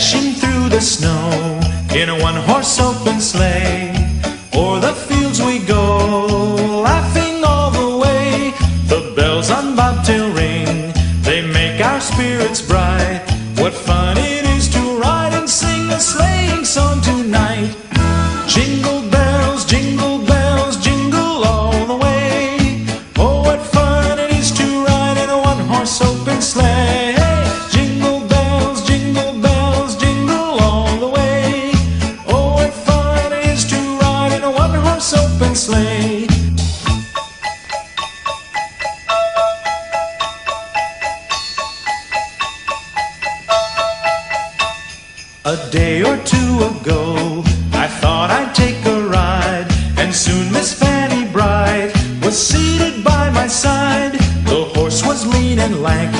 dashing through the snow in a one-horse open sleigh. O'er the fields we go, laughing all the way. The bells on bobtail ring, they make our spirits bright. What fun it is to ride and sing a sleighing song tonight. Jingle bells, jingle bells, jingle all the way. Oh, what fun it is to ride in a one-horse open sleigh. Jingle bells, jingle bells, jingle all the way. Oh, what fun it is to ride in a one-horse open sleigh. A day or two ago, I thought I'd take a ride, and soon Miss Fanny Bright was seated by my side. The horse was lean and lank,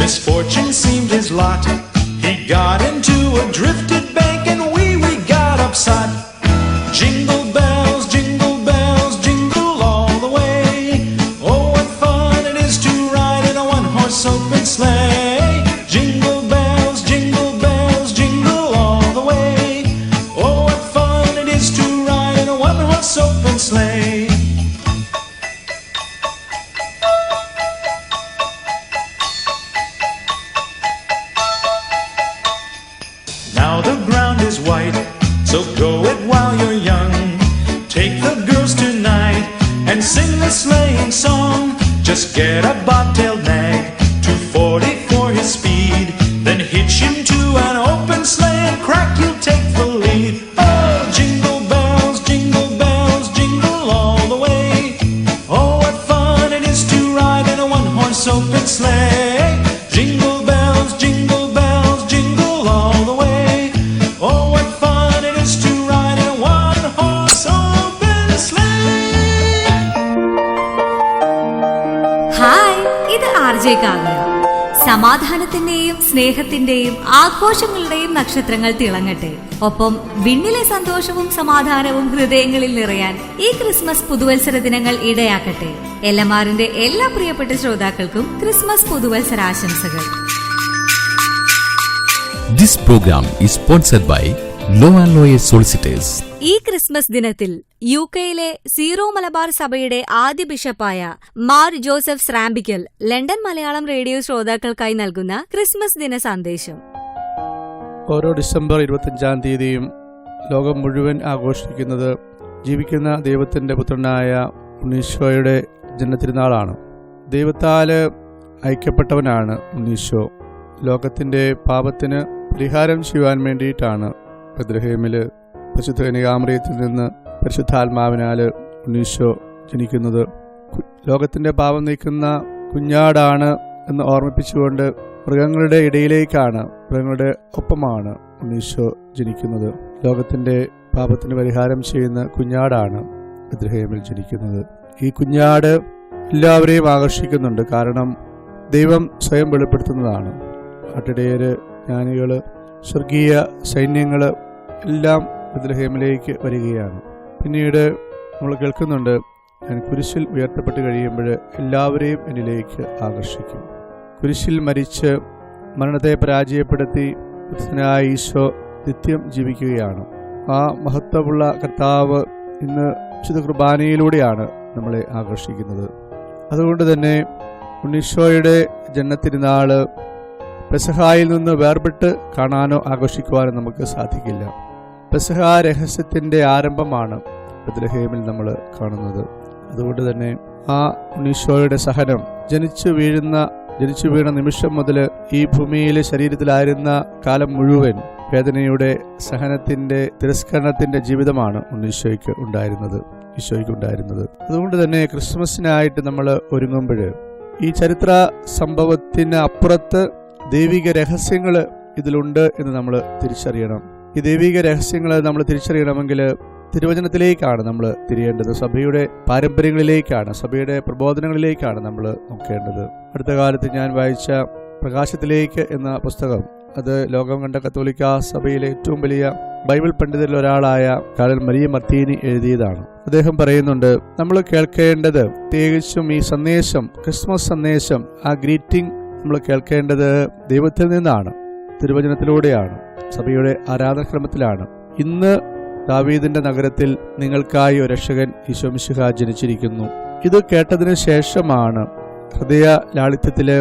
misfortune seemed his lot. He got into a drifted bank, and we got upset. Jingle bells, jingle all the way. Oh, what fun it is to ride in a one-horse open sleigh. Jingle bells, jingle all the way. Oh, what fun it is to ride in a one-horse open sleigh. Now the ground is white, so go it while you're young. Take the girls tonight and sing the sleighing song. Just get a bobtailed nag, 240 for his speed. Then hitch him to an open sleigh and crack, you'll take the lead. Oh, jingle bells, jingle all the way. Oh, what fun it is to ride in a one-horse open sleigh. Jingle bells, jingle all the way. Oh, what fun it is to ride in a one-horse open sleigh. Hi, ഇത് RJ Kavya. സമാധാനത്തിന്റെയും സ്നേഹത്തിന്റെയും ആഘോഷങ്ങളുടെയും നക്ഷത്രങ്ങൾ തിളങ്ങട്ടെ. ഒപ്പം വിണ്ണിലെ സന്തോഷവും സമാധാനവും ഹൃദയങ്ങളിൽ നിറയാൻ ഈ ക്രിസ്മസ് പുതുവത്സര ദിനങ്ങൾ ഇടയാക്കട്ടെ. LMRന്റെ എല്ലാ പ്രിയപ്പെട്ട ശ്രോതാക്കൾക്കും Christmas പുതുവത്സരാശംസകൾ. This program is sponsored by Law and Lawyer Solicitors. ഈ ക്രിസ്മസ് ദിനത്തിൽ UK-യിലെ സീറോ മലബാർ സഭയുടെ ആദ്യ ബിഷപ്പായ Mar Joseph Srampickal London Malayalam radio ശ്രോതാക്കൾക്കായി നൽകുന്ന ക്രിസ്മസ് ദിന സന്ദേശം. ഓരോ ഡിസംബർ 25 തീയതിയും ലോകം മുഴുവൻ ആഘോഷിക്കുന്നത് ജീവിക്കുന്ന ദൈവത്തിൻ്റെ പുത്രനായ ഉണ്ണീശോയുടെ ജന്മതിരുനാളാണ്. ദൈവത്താൽ ഐക്യപ്പെട്ടവനാണ് ഉണ്ണീശോ. ലോകത്തിൻ്റെ പാപത്തിന് പരിഹാരം ചെയ്യുവാൻ വേണ്ടിയിട്ടാണ് ബത്ലഹേമിൽ പരിശുദ്ധ കന്യകാമറിയത്തിൽ നിന്ന് പരിശുദ്ധാത്മാവിനാൽ ഉണ്ണീശോ ജനിക്കുന്നത്. ലോകത്തിൻ്റെ പാപം നീക്കുന്ന കുഞ്ഞാടാണ് എന്ന് ഓർമ്മിപ്പിച്ചുകൊണ്ട് മൃഗങ്ങളുടെ ഇടയിലേക്കാണ്, മൃഗങ്ങളുടെ ഒപ്പമാണ് ഉണ്ണീശോ ജനിക്കുന്നത്. ലോകത്തിൻ്റെ പാപത്തിന് പരിഹാരം ചെയ്യുന്ന കുഞ്ഞാടാണ് ബത്ലഹേമിൽ ജനിക്കുന്നത്. ഈ കുഞ്ഞാട് എല്ലാവരെയും ആകർഷിക്കുന്നുണ്ട്. കാരണം ദൈവം സ്വയം വെളിപ്പെടുത്തുന്നതാണ്. ആട്ടിടയര്, ജ്ഞാനികൾ, സ്വർഗീയ സൈന്യങ്ങൾ എല്ലാം ബത്ലഹേമിലേക്ക് വരികയാണ്. പിന്നീട് നമ്മൾ കേൾക്കുന്നുണ്ട്, ഞാൻ കുരിശിൽ ഉയർത്തപ്പെട്ട് കഴിയുമ്പോൾ എല്ലാവരെയും എന്നിലേക്ക് ആകർഷിക്കും. കുരിശിൽ മരിച്ച് മരണത്തെ പരാജയപ്പെടുത്തി ക്രിസ്തുനായ ഈശോ നിത്യം ജീവിക്കുകയാണ്. ആ മഹത്വമുള്ള കർത്താവ് ഇന്ന് വിശുദ്ധ കുർബാനയിലൂടെയാണ് നമ്മളെ ആകർഷിക്കുന്നത്. അതുകൊണ്ട് തന്നെ ഉണ്ണീശോയുടെ ജന്മത്തിരുന്നാൾ പെസഹായിൽ നിന്ന് വേർപെട്ട് കാണാനോ ആഘോഷിക്കുവാനോ നമുക്ക് സാധിക്കില്ല. പെസഹ രഹസ്യത്തിൻ്റെ ആരംഭമാണ് ബത്ലഹേമിൽ നമ്മൾ കാണുന്നത്. അതുകൊണ്ട് തന്നെ ആ ഉണ്ണീശോയുടെ സഹനം ജനിച്ചു വീണ നിമിഷം മുതൽ ഈ ഭൂമിയിലെ ശരീരത്തിലായിരുന്ന കാലം മുഴുവൻ വേദനയുടെ, സഹനത്തിന്റെ, തിരസ്കരണത്തിന്റെ ജീവിതമാണ് ഉണ്ണീശോയ്ക്ക് ഉണ്ടായിരുന്നത്. അതുകൊണ്ട് തന്നെ ക്രിസ്മസിനായിട്ട് നമ്മൾ ഒരുങ്ങുമ്പോൾ ഈ ചരിത്ര സംഭവത്തിന് അപ്പുറത്ത് ദൈവിക രഹസ്യങ്ങൾ ഇതിലുണ്ട് എന്ന് നമ്മൾ തിരിച്ചറിയണം. ഈ ദൈവിക രഹസ്യങ്ങൾ നമ്മൾ തിരിച്ചറിയണമെങ്കിൽ തിരുവചനത്തിലേക്കാണ് നമ്മൾ തിരിയേണ്ടത്. സഭയുടെ പാരമ്പര്യങ്ങളിലേക്കാണ്, സഭയുടെ പ്രബോധനങ്ങളിലേക്കാണ് നമ്മൾ നോക്കേണ്ടത്. അടുത്ത കാലത്ത് ഞാൻ വായിച്ച പ്രകാശത്തിലേക്ക് എന്ന പുസ്തകം, അത് ലോകം കണ്ട കത്തോലിക്ക സഭയിലെ ഏറ്റവും വലിയ ബൈബിൾ പണ്ഡിതരിൽ ഒരാളായ കാർഡിനൽ മരിയ മർത്തീനി എഴുതിയതാണ്. അദ്ദേഹം പറയുന്നുണ്ട്, നമ്മൾ കേൾക്കേണ്ടത്, പ്രത്യേകിച്ചും ഈ സന്ദേശം, ക്രിസ്മസ് സന്ദേശം, ആ ഗ്രീറ്റിംഗ് നമ്മൾ കേൾക്കേണ്ടത് ദൈവത്തിൽ നിന്നാണ്. തിരുവചനത്തിലൂടെയാണ്, സഭയുടെ ആരാധനാക്രമത്തിലാണ്. ഇന്ന് ദാവീദിന്റെ നഗരത്തിൽ നിങ്ങൾക്കായി ഒരു രക്ഷകൻ ഈശോ മിശിഹ ജനിച്ചിരിക്കുന്നു. ഇത് കേട്ടതിന് ശേഷമാണ് ഹൃദയ ലാളിത്യത്തിലെ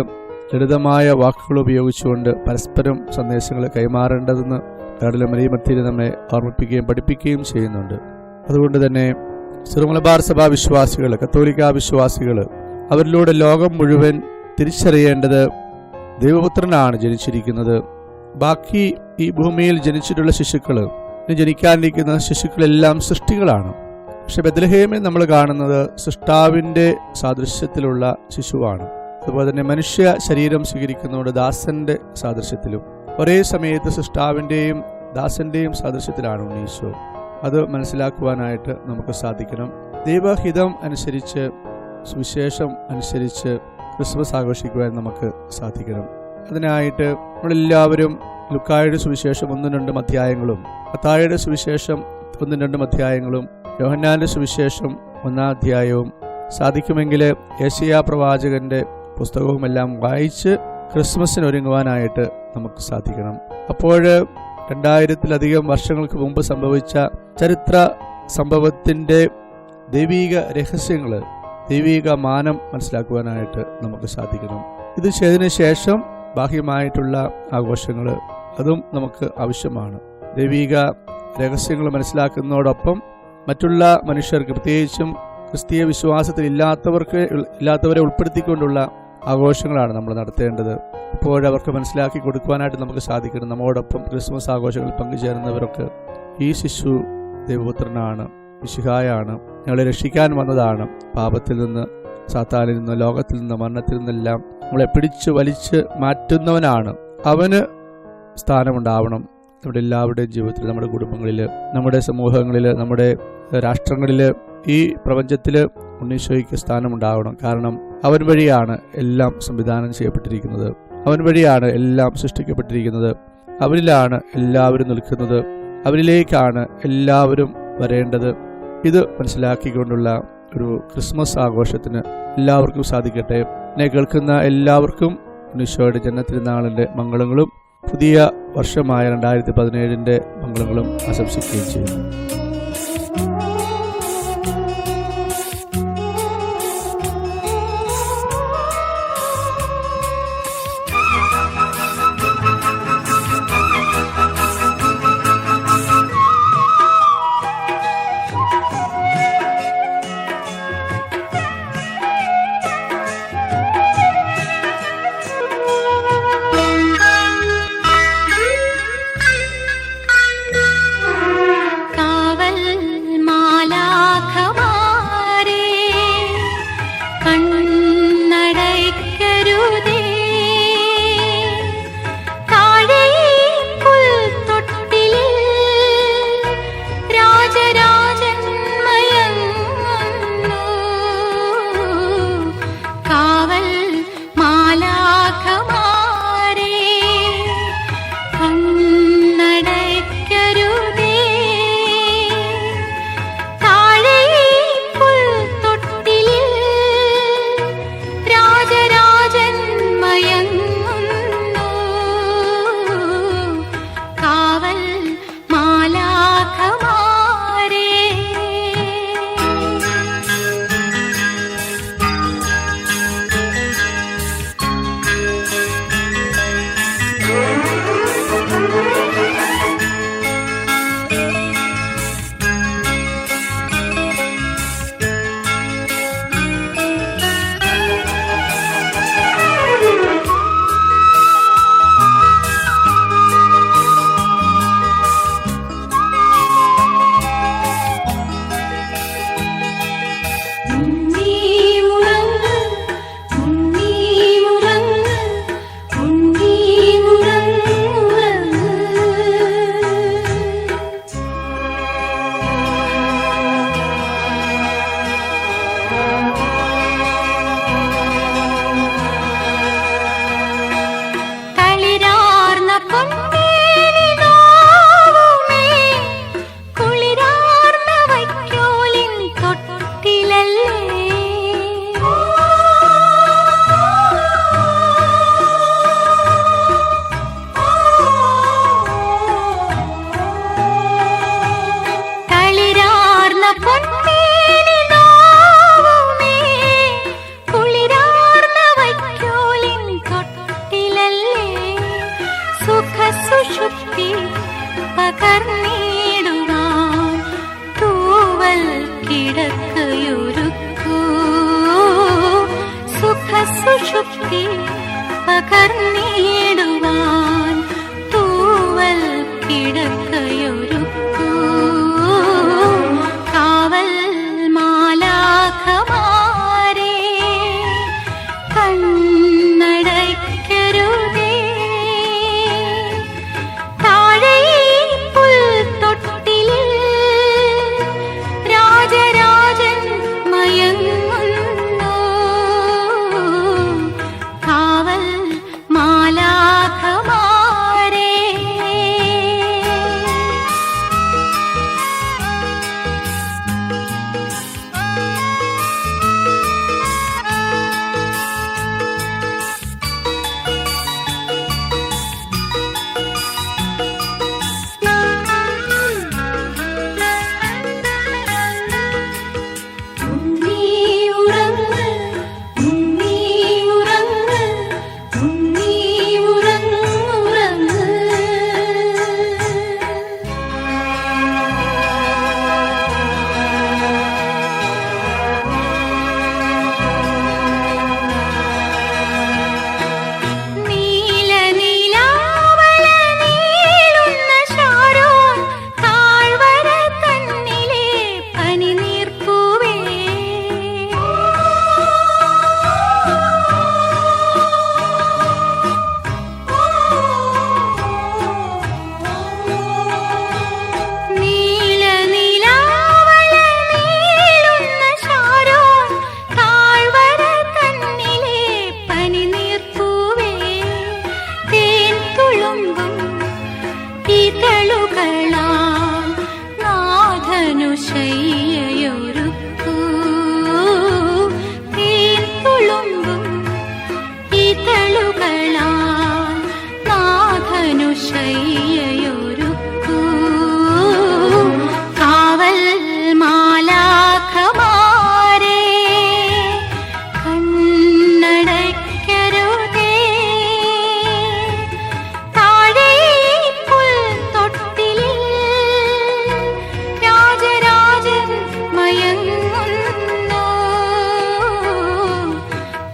ലളിതമായ വാക്കുകൾ ഉപയോഗിച്ചുകൊണ്ട് പരസ്പരം സന്ദേശങ്ങൾ കൈമാറേണ്ടതെന്ന് മറിയമത്തിൽ നമ്മെ ഓർമ്മിപ്പിക്കുകയും പഠിപ്പിക്കുകയും ചെയ്യുന്നുണ്ട്. അതുകൊണ്ട് തന്നെ സിറോ-മലബാർ സഭാ വിശ്വാസികൾ, കത്തോലിക്ക വിശ്വാസികൾ, അവരിലൂടെ ലോകം മുഴുവൻ തിരിച്ചറിയേണ്ടത് ദൈവപുത്രനാണ് ജനിച്ചിരിക്കുന്നത്. ബാക്കി ഈ ഭൂമിയിൽ ജനിച്ചിട്ടുള്ള ശിശുക്കൾ, ജനിക്കാനിരിക്കുന്ന ശിശുക്കളെല്ലാം സൃഷ്ടികളാണ്. പക്ഷെ ബെത്ലഹേമിൽ നമ്മൾ കാണുന്നത് സൃഷ്ടാവിൻ്റെ സാദൃശ്യത്തിലുള്ള ശിശുവാണ്. അതുപോലെ തന്നെ മനുഷ്യ ശരീരം സ്വീകരിക്കുന്നതുകൊണ്ട് ദാസന്റെ സാദൃശ്യത്തിലും, ഒരേ സമയത്ത് സൃഷ്ടാവിൻ്റെയും ദാസന്റെയും സാദൃശ്യത്തിലാണ് ഉണ്ണീശോ. അത് മനസ്സിലാക്കുവാനായിട്ട് നമുക്ക് സാധിക്കണം. ദൈവഹിതം അനുസരിച്ച്, സുവിശേഷം അനുസരിച്ച് ക്രിസ്മസ് ആഘോഷിക്കുവാൻ നമുക്ക് സാധിക്കണം. അതിനായിട്ട് നമ്മളെല്ലാവരും ലുക്കായുടെ സുവിശേഷം 1-2 അധ്യായങ്ങളും, മത്തായിയുടെ സുവിശേഷം 1-2 അധ്യായങ്ങളും, യോഹന്നാന്റെ സുവിശേഷം 1 അധ്യായവും, സാധിക്കുമെങ്കിൽ യെശയ്യാ പ്രവാചകന്റെ പുസ്തകവുമെല്ലാം വായിച്ച് ക്രിസ്മസിന് ഒരുങ്ങുവാനായിട്ട് നമുക്ക് സാധിക്കണം. അപ്പോൾ 2000-ലധികം വർഷങ്ങൾക്ക് മുമ്പ് സംഭവിച്ച ചരിത്ര സംഭവത്തിന്റെ ദൈവീക രഹസ്യങ്ങൾ, ദൈവീക മാനം മനസ്സിലാക്കുവാനായിട്ട് നമുക്ക് സാധിക്കണം. ഇത് ചെയ്തതിന് ശേഷം ബാഹ്യമായിട്ടുള്ള ആഘോഷങ്ങൾ, അതും നമുക്ക് ആവശ്യമാണ്. ദൈവീക രഹസ്യങ്ങൾ മനസ്സിലാക്കുന്നതോടൊപ്പം മറ്റുള്ള മനുഷ്യർക്ക്, പ്രത്യേകിച്ചും ക്രിസ്തീയ വിശ്വാസത്തിൽ ഇല്ലാത്തവരെ ഉൾപ്പെടുത്തിക്കൊണ്ടുള്ള ആഘോഷങ്ങളാണ് നമ്മൾ നടത്തേണ്ടത്. അപ്പോഴവർക്ക് മനസ്സിലാക്കി കൊടുക്കുവാനായിട്ട് നമുക്ക് സാധിക്കണം. നമ്മോടൊപ്പം ക്രിസ്മസ് ആഘോഷങ്ങളിൽ പങ്കുചേരുന്നവരൊക്കെ ഈ ശിശു ദൈവപുത്രനാണ്, മിശിഹായാണ്, ഞങ്ങളെ രക്ഷിക്കാൻ വന്നതാണ്, പാപത്തിൽ നിന്ന്, സാത്താനിൽ നിന്ന്, ലോകത്തിൽ നിന്ന്, മരണത്തിൽ നിന്നെല്ലാം നമ്മളെ പിടിച്ച് വലിച്ച് മാറ്റുന്നവനാണ്. അവന് സ്ഥാനമുണ്ടാവണം നമ്മുടെ എല്ലാവരുടെയും ജീവിതത്തിൽ, നമ്മുടെ കുടുംബങ്ങളിൽ, നമ്മുടെ സമൂഹങ്ങളിൽ, നമ്മുടെ രാഷ്ട്രങ്ങളിൽ, ഈ പ്രപഞ്ചത്തിൽ ഉണ്ണീശോയ്ക്ക് സ്ഥാനമുണ്ടാവണം. കാരണം അവൻ വഴിയാണ് എല്ലാം സംവിധാനം ചെയ്യപ്പെട്ടിരിക്കുന്നത്, അവൻ വഴിയാണ് എല്ലാം സൃഷ്ടിക്കപ്പെട്ടിരിക്കുന്നത്, അവനിലാണ് എല്ലാവരും നിൽക്കുന്നത്, അവനിലേക്കാണ് എല്ലാവരും വരേണ്ടത്. ഇത് മനസ്സിലാക്കിക്കൊണ്ടുള്ള ഒരു ക്രിസ്മസ് ആഘോഷത്തിന് എല്ലാവർക്കും സാധിക്കട്ടെ. എന്നെ കേൾക്കുന്ന എല്ലാവർക്കും ഉണ്ണീശോയുടെ ജന്മത്തിരുനാളിൻ്റെ മംഗളങ്ങളും പുതിയ വർഷമായ 2017 മംഗളങ്ങളും ആശംസിക്കുകയും ചെയ്യുന്നു. കാവൽ കിടക്കയൊരുക്കൂ സുഖസുഷുപ്തി പകർന്നിടുവാൻ തൂവൽ കിടക്കയൊരുക്കൂ കാവൽ മാലാഖമാരേ കണ്ണടയ്ക്കരുതേ താഴെ പുൽത്തൊട്ടിലിൽ രാജരാജൻ മയങ്ങുന്നു കാവൽ മാലാഖമാരേ ശയ്യയൊരുക്കൂ തേൻ തുളുമ്പും ഇതളുകളാൽ നാഥനു ശയ്യയൊരുക്കൂ കാവൽ മാലാഖമാരേ കണ്ണടയ്ക്കരുതേ താഴെ പുൽത്തൊട്ടിലിൽ രാജരാജൻ മയങ്ങുന്നു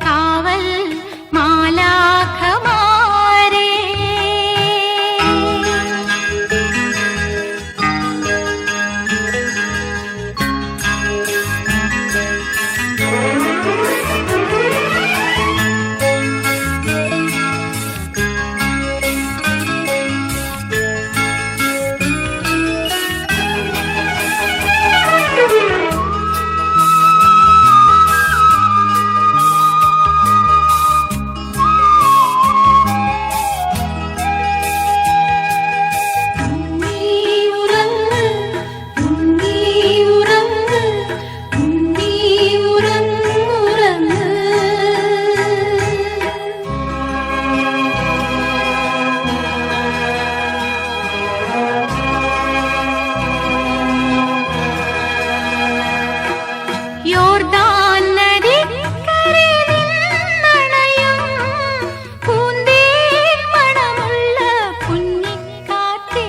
കാവൽ മാലാഖമാരേ യോർദാൻ നദിക്കരെ നിന്നണയും പൂന്തേൻ മണമുള്ള കുഞ്ഞിക്കാറ്റേ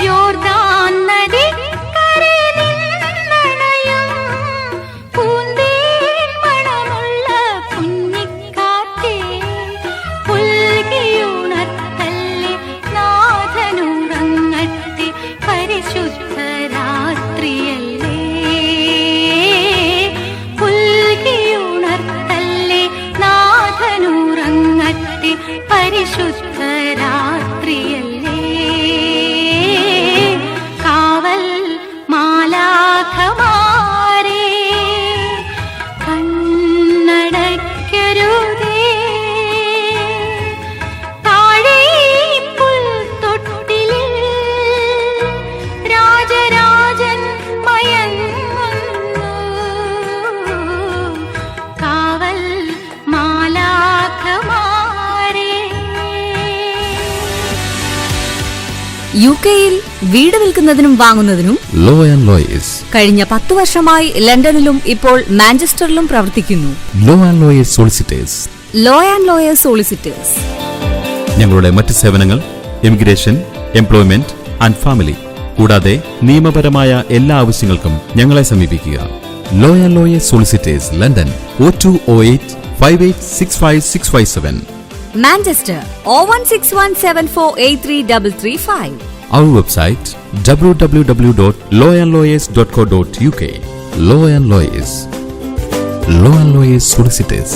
യോർദാൻ നദിക്കരെ നിന്നണയും പൂന്തേൻ മണമുള്ള കുഞ്ഞിക്കാറ്റേ പുൽകിയുണർത്തല്ലേ നാഥനുറങ്ങട്ടെ പരിശുദ്ധ രാത്രിയല്ലേ പുൽകിയുണർത്തല്ലേ നാഥനുറങ്ങട്ടെ പരിശുദ്ധ രാത്രിയല്ലേ കാവൽ മാലാഖമാരേ കണ്ണടയ്ക്കരുതേ താഴെ പുൽത്തൊട്ടിലിൽ രാജരാജൻ മയങ്ങുന്നു കാവൽ മാലാഖമാരേ യുകെയിൽ വീട് വിൽക്കുന്നതിനും വാങ്ങുന്നതിനും ലോ ആൻഡ് ലോയേഴ്സ്. കഴിഞ്ഞ 10 വർഷമായി ലണ്ടനിലും ഇപ്പോൾ മാഞ്ചസ്റ്ററിലും പ്രവർത്തിക്കുന്നു. Law and lawyers solicitors. Law and lawyers solicitors. ഞങ്ങളുടെ മറ്റ് സേവനങ്ങൾ ഇമിഗ്രേഷൻ, എംപ്ലോയ്മെന്റ് ആൻഡ് ഫാമിലി കൂടാതെ നിയമപരമായ എല്ലാ ആവശ്യങ്ങൾക്കും ഞങ്ങളെ സമീപിക്കുക. Law and lawyers solicitors, London 0208 5865 Manchester 01617483335. Our website www.lawandlawyers.co.uk. Law and Lawyers. Law and Lawyers Solicitors.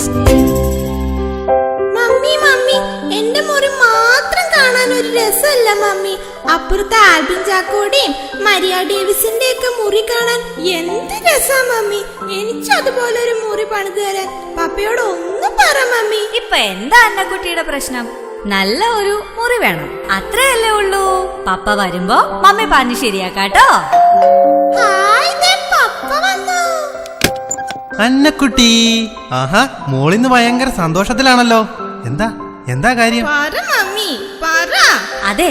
Mummy mummy, എന്റെ മുറി മാത്രം കാണാൻ ഒരു രസമല്ല മമ്മി. അപ്പുറത്തെ ആൽബിൻ ചാക്കോടെയും മരിയ ഡേവിസിന്റെ ഒക്കെ മുറി കാണാൻ എന്ത് രസാ മമ്മി. എനിക്ക് അതുപോലെ ഒരു മുറി പണിത് തരാൻ പപ്പയോട് ഒന്ന് പറ മമ്മി. ഇപ്പൊ എന്താ അന്നക്കുട്ടിയുടെ പ്രശ്നം? നല്ല ഒരു മുറി വേണം, അത്രയല്ലേ ഉള്ളൂ. പപ്പ വരുമ്പോ മമ്മി പറഞ്ഞ് ശരിയാക്കാട്ടോ. ഹായ്, ദേ പപ്പ വന്നു. അന്നക്കുട്ടി, ആഹാ, മോളിന്ന് ഭയങ്കര സന്തോഷത്തിലാണല്ലോ. എന്താ കാര്യം? പറ മമ്മി, പറ. അതെ,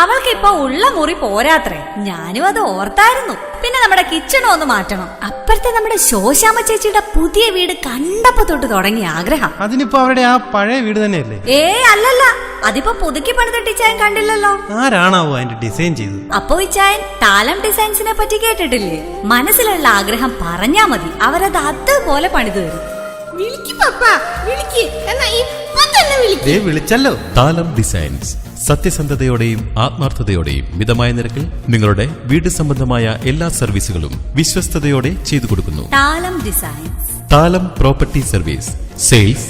അവൾക്ക് ഇപ്പൊ ഉള്ള മുറി പോരാത്രേ. ഞാനും അത് ഓർത്തായിരുന്നു. പിന്നെ നമ്മുടെ കിച്ചണും ഒന്ന് മാറ്റണം. അപ്പുറത്തെ നമ്മുടെ ശോശാമ ചേച്ചിയുടെ പുതിയ വീട് കണ്ടപ്പോ തൊട്ട് തുടങ്ങിയ ആഗ്രഹം. അതിനിപ്പോ അവരുടെ ആ പഴയ വീട് തന്നെയല്ലേ? അല്ലല്ല, അതിപ്പോ പുതുക്കി പണിത ഡിസൈൻ കണ്ടില്ലല്ലോ. ആരാണാവോ അതിന്റെ ഡിസൈൻ ചെയ്തത്? അപ്പോ ഇച്ചായൻ താലം ഡിസൈൻസിനെ പറ്റി കേട്ടിട്ടില്ലേ? മനസ്സിലുള്ള ആഗ്രഹം പറഞ്ഞാ മതി, അവരത് അതുപോലെ പണിതു തരും. വിളിക്ക് പപ്പ, വിളിക്ക്. എന്നാ ഇപ്പൊ തന്നെ വിളിക്ക്. വിളിച്ചല്ലോ. താലം ഡിസൈൻസ് സത്യസന്ധതയോടെയും ആത്മാർത്ഥതയോടെയും മിതമായ നിരക്കിൽ നിങ്ങളുടെ വീട് സംബന്ധമായ എല്ലാ സർവീസുകളും വിശ്വസ്തയോടെ ചെയ്തു കൊടുക്കുന്നു. Thalam designs. Thalam property service, sales,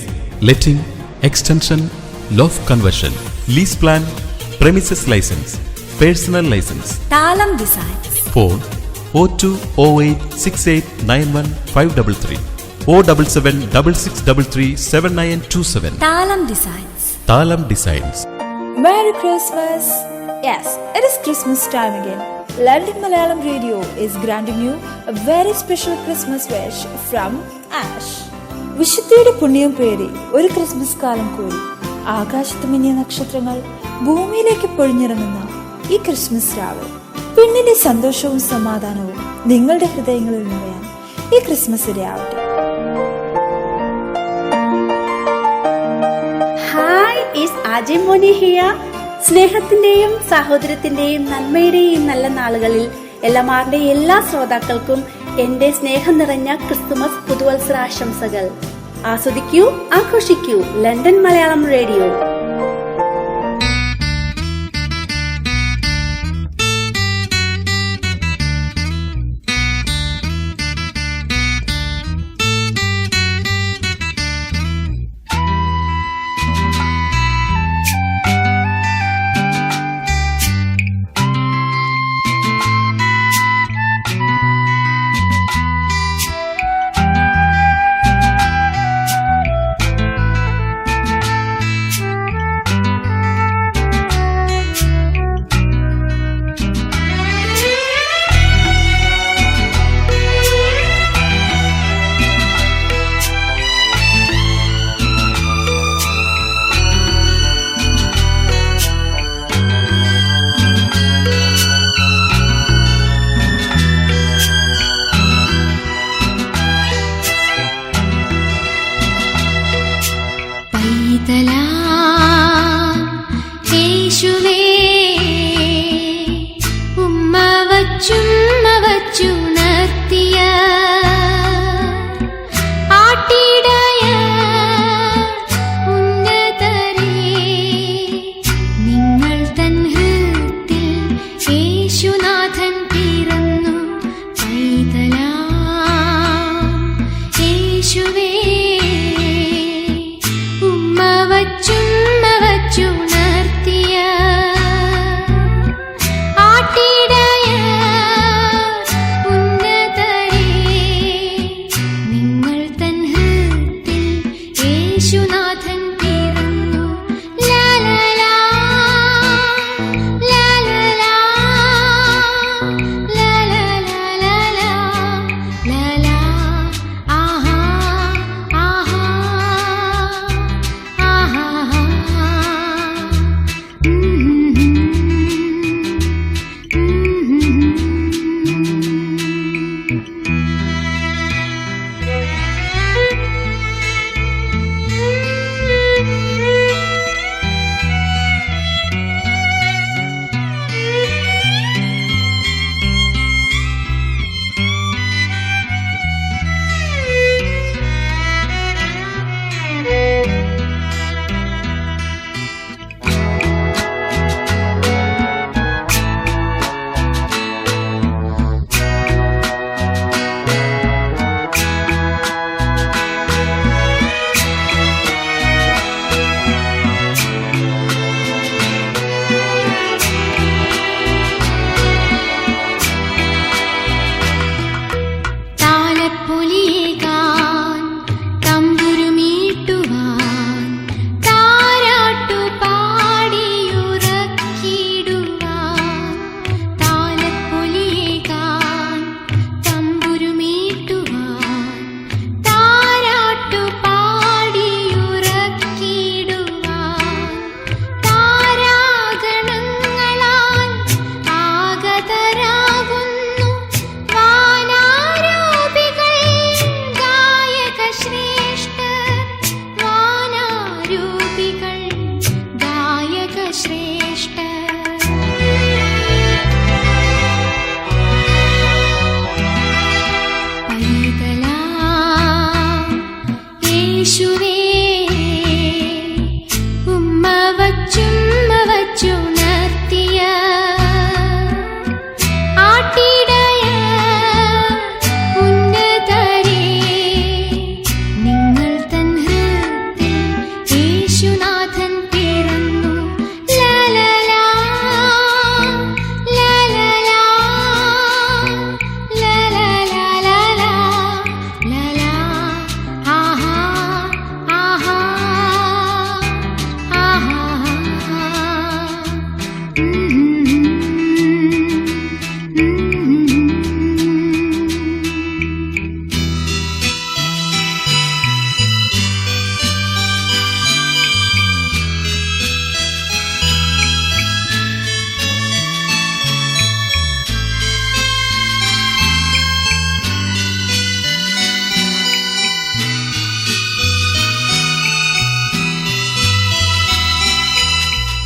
letting, extension, loft conversion, lease plan, premises licence, personal licence. Thalam designs. Phone 02086891 07766337927. Thalam designs. Thalam designs. Merry Christmas! Yes, it is Christmas time again. London Malayalam Radio is granting you a very special Christmas wish from Ash. വിശുദ്ധിയുടെ പുണ്യം പേറി ഒരു Christmas കാലം കോരി ആകാശത്ത് മിന്നിയ നക്ഷത്രങ്ങൾ ഭൂമിയിലേക്ക് പൊഴിഞ്ഞിറങ്ങുന്ന ഈ ക്രിസ്മസ് രാവ് പിന്നിലെ സന്തോഷവും സമാധാനവും നിങ്ങളുടെ ഹൃദയങ്ങളിൽ നിറയാൻ ഈ ക്രിസ്മസ് ഇടയാവട്ടെ. Hi, is Ajay Moni here. സ്നേഹത്തിന്റെയും സാഹോദര്യത്തിന്റെയും നന്മയുടെയും നല്ല നാളുകളിൽ എല്ലാമാരുടെ എല്ലാ ശ്രോതാക്കൾക്കും എന്റെ സ്നേഹം നിറഞ്ഞ ക്രിസ്തുമസ് പുതുവത്സരാശംസകൾ. ആസ്വദിക്കൂ, ആഘോഷിക്കൂ ലണ്ടൻ മലയാളം റേഡിയോ. യേശുവേ ഉമ്മ വച്ചുണർത്തിയ ആട്ടിടയ ഉന്നതരേ, നിങ്ങൾ തൻ ഹൃത്തിൽ യേശുനാഥൻ പിറന്നു പൈതലാം യേശുവേ ഉമ്മ വച്ചു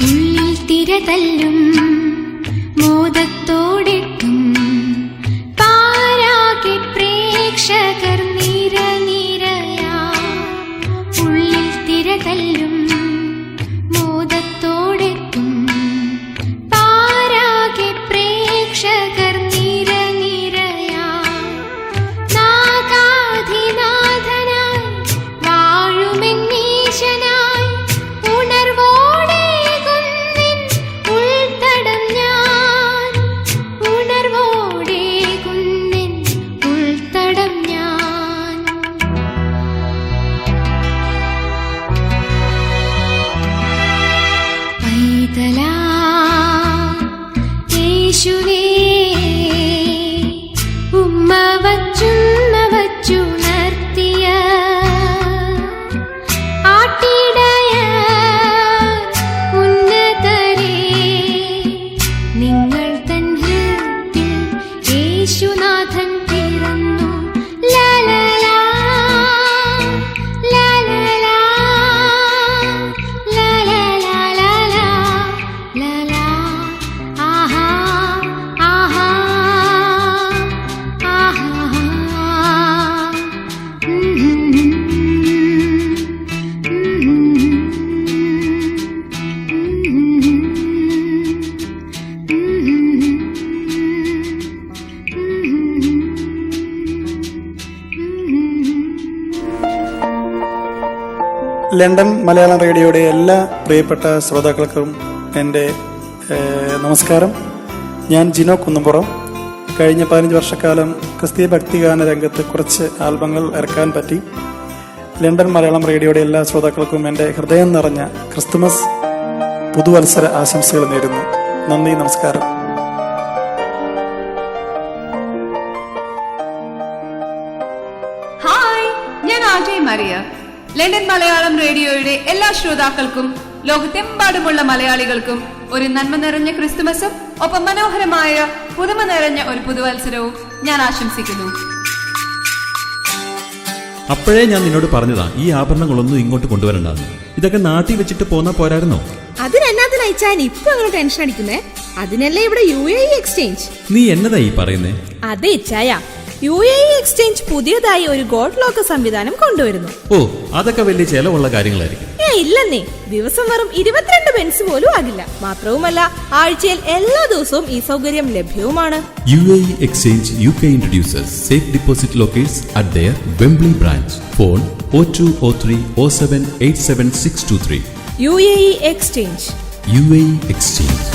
ഉള്ളിൽ തിരതല്ലും മോദത്തോടെത്തും പാരാകെ പ്രേക്ഷകർ നിര നിരയാ. ഉള്ളിൽ തിരതല്ലും മോദത്തോടെത്തും പാരാകെ പ്രേക്ഷകർ നിര നിരയാ. നാഗാധിനാഥനായി വാഴുമെന്നീശനായി ഉണർവോടെ കുന്നിൻ ഉൾത്തടം ഞാൻ. ഉണർവോടെ കുന്നിൻ ഉൾത്തടം ഞാൻ. പൈതലാ യേശുവേ ഉമ്മ വച്ചുണർത്തിയ ആട്ടിടയ ഉന്നതരേ, നിങ്ങൾ തൻ ഹൃത്തിൽ യേശുനാഥൻ പിറന്നു. ലാലാലാ ലാലാലാ ലാലാലാ ലാലാ. ആഹാ ആഹാ ആഹാ. ലണ്ടൻ മലയാളം റേഡിയോയുടെ എല്ലാ പ്രിയപ്പെട്ട ശ്രോതാക്കൾക്കും എൻ്റെ നമസ്കാരം. ഞാൻ ജിനോ കുന്നുംപുറം. കഴിഞ്ഞ 15 വർഷക്കാലം ക്രിസ്തീയ ഭക്തിഗാന രംഗത്ത് കുറച്ച് ആൽബങ്ങൾ ഇറക്കാൻ പറ്റി. ലണ്ടൻ മലയാളം റേഡിയോയുടെ എല്ലാ ശ്രോതാക്കൾക്കും എൻ്റെ ഹൃദയം നിറഞ്ഞ ക്രിസ്തുമസ് പുതുവത്സര ആശംസകൾ നേരുന്നു. നന്ദി, നമസ്കാരം. ഹായ്, ഞാൻ അജയ് മരിയ. ലണ്ടൻ മലയാളം റേഡിയോയുടെ എല്ലാ ശ്രോതാക്കൾക്കും ലോകത്തെമ്പാടുമുള്ള മലയാളികൾക്കും ഒരു നന്മ നിറഞ്ഞ ക്രിസ്തുമസും ഒപ്പം മനോഹരമായ പുതുമ നിറഞ്ഞ ഒരു പുതുവത്സരവും ഞാൻ ആശംസിക്കുന്നു. അപ്പോഴേ ഞാൻ നിന്നോട് പറഞ്ഞതാ ഈ ആഭരണങ്ങളൊന്നും ഇങ്ങോട്ട് കൊണ്ടുവരണ്ടെന്ന്. ഇതൊക്കെ നാട്ടിൽ വെച്ചിട്ട് പോന്നാ പോരായിരുന്നോ? അതിനെന്നാത്തിനയച്ചാൻ ഇപ്പൊ അങ്ങനെ ടെൻഷൻ അടിക്കുന്നേ? അതിനല്ലേ ഇവിടെ UAE എക്സ്ചേഞ്ച്. നീ എന്നതാ ഈ പറയുന്നേ? അതെ ഇച്ചായ, UAE എക്സ്ചേഞ്ച് പുതിയതായി ഒരു ഗോൾഡ് ലോക്കർ സംവിധാനം കൊണ്ടുവരുന്നു. ഓ, അതൊക്കെ വലിയ ചെലവുള്ള കാര്യങ്ങളായിരിക്കും. ഇല്ലെന്നേ, ദിവസം വെറും 22 പെൻസ് പോലും ആകില്ല. മാത്രവുമല്ല, ആഴ്ചയിൽ എല്ലാ ദിവസവും ഈ സൗകര്യം ലഭ്യവുമാണ്. UAE Exchange UK introduces safe deposit lockers at their Wembley branch. Phone 0203 07 87623. UAE exchange. UAE Exchange.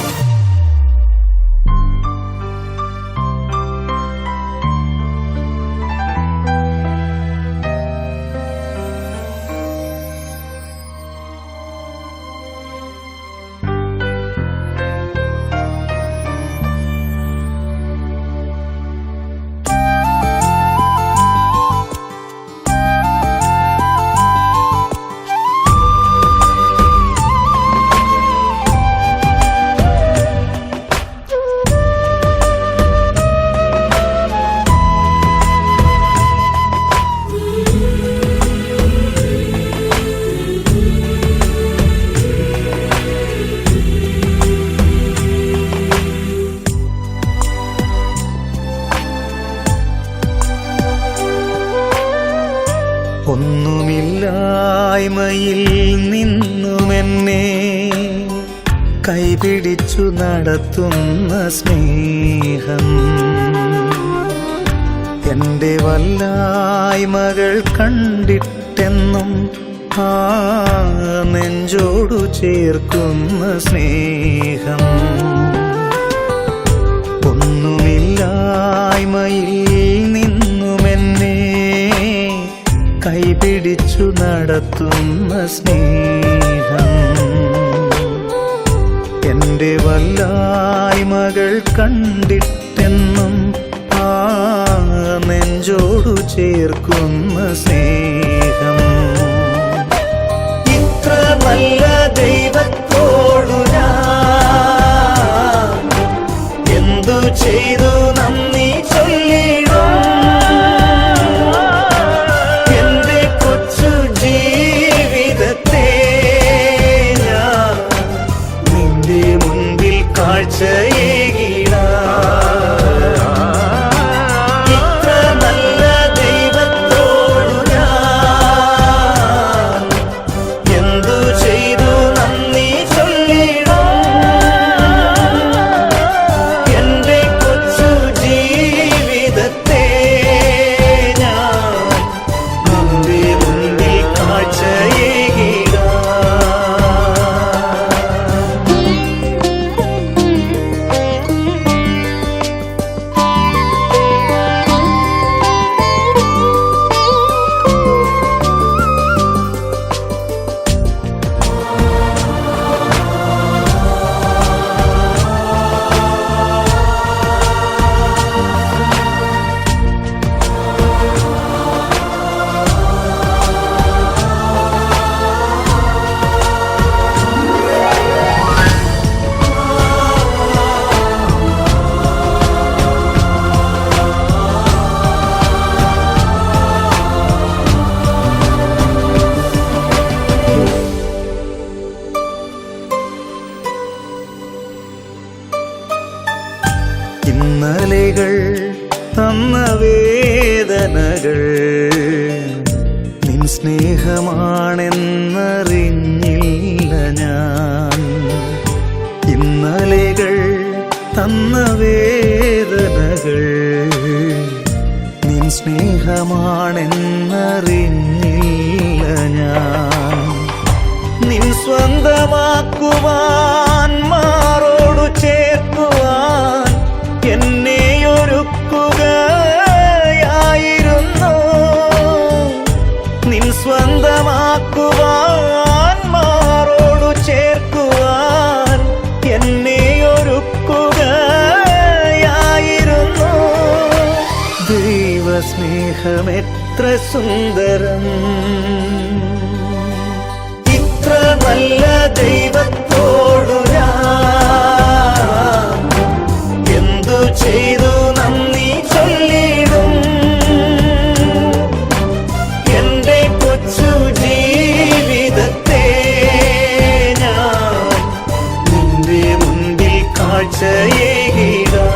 ഒന്നുമില്ലായ്മയിൽ നിന്നുമെന്നെ കൈപിടിച്ചു നടത്തുന്ന സ്നേഹം, എൻ്റെ വല്ലായ്മകൾ കണ്ടിട്ടെന്നും ആ നെഞ്ചോടു ചേർക്കുന്ന സ്നേഹം. ഒന്നുമില്ലായ്മയിൽ നിന്നുമെന്നെ കൈപിടിച്ചു നടത്തുന്ന സ്നേഹം, എൻ്റെ വല്ലായ്മകൾ കണ്ടിട്ടെന്നും ആ നെഞ്ചോടു ചേർക്കുന്ന സ്നേഹം. ഇത്ര നല്ല ദൈവത്തോടു ഞാൻ എന്തു ചെയ്തു നന്ദി ചൊല്ലിടും. എന്റെ കൊച്ചു ജീവിതത്തെ ഞാൻ ഇന്നലെകൾ തന്ന വേദനകൾ നിൻ സ്നേഹമാണെന്നറിഞ്ഞില്ല ഞാൻ. ഇന്നലെകൾ തന്ന വേദനകൾ നിൻ സ്നേഹമാണെന്നറിഞ്ഞില്ല ഞാൻ. നിൻ സ്വന്തമാക്കുവാൻ മാറോടു ചേർക്കുവാൻ എന്നെയൊരുക്കുകയായിരുന്നു. നിൻ സ്വന്തമാക്കുവാൻ മാറോടു ചേർക്കുവാൻ എന്നെയൊരുക്കുകയായിരുന്നു. ദൈവസ്നേഹമെത്ര സുന്ദരം, ഇത്ര നല്ല ദൈവത്തോടു ഞാൻ എന്തു ചെയ്തു നന്ദി ചൊല്ലിടും. എന്റെ കൊച്ചു ജീവിതത്തെ ഞാൻ നിന്റെ മുൻപിൽ കാഴ്ചയേകിടാം.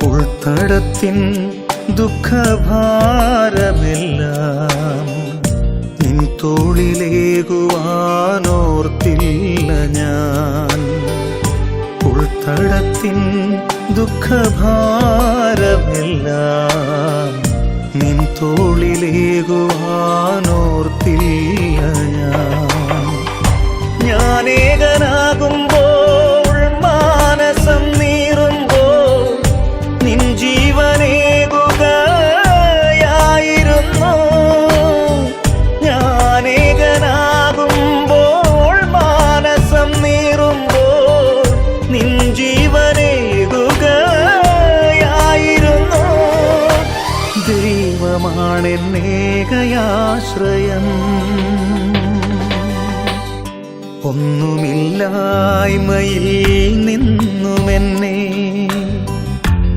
ഉൾത്തടത്തിൻ ദുഃഖഭാരമെല്ലാം നിൻ തോളിലേകുവാനോർത്തില്ല ഞാൻ. ഉൾത്തടത്തിൻ ദുഃഖഭാരമെല്ലാം നിൻ തോളിലേകുവാനോർത്തില്ല ഞാൻ. ഞാനേകനാകുമ്പോൾ മാനസം നീറുമ്പോൾ നിൻ ജീവനേകുകയായിരുന്നു. ഞാനേകനാകുമ്പോൾ മാനസം നീറുമ്പോൾ നിൻ ജീവനേകുകയായിരുന്നു. ദൈവമാണെന്നേകയാശ്രയം, ഒന്നുമില്ലായ്മയിൽ നിന്നുമെന്നെ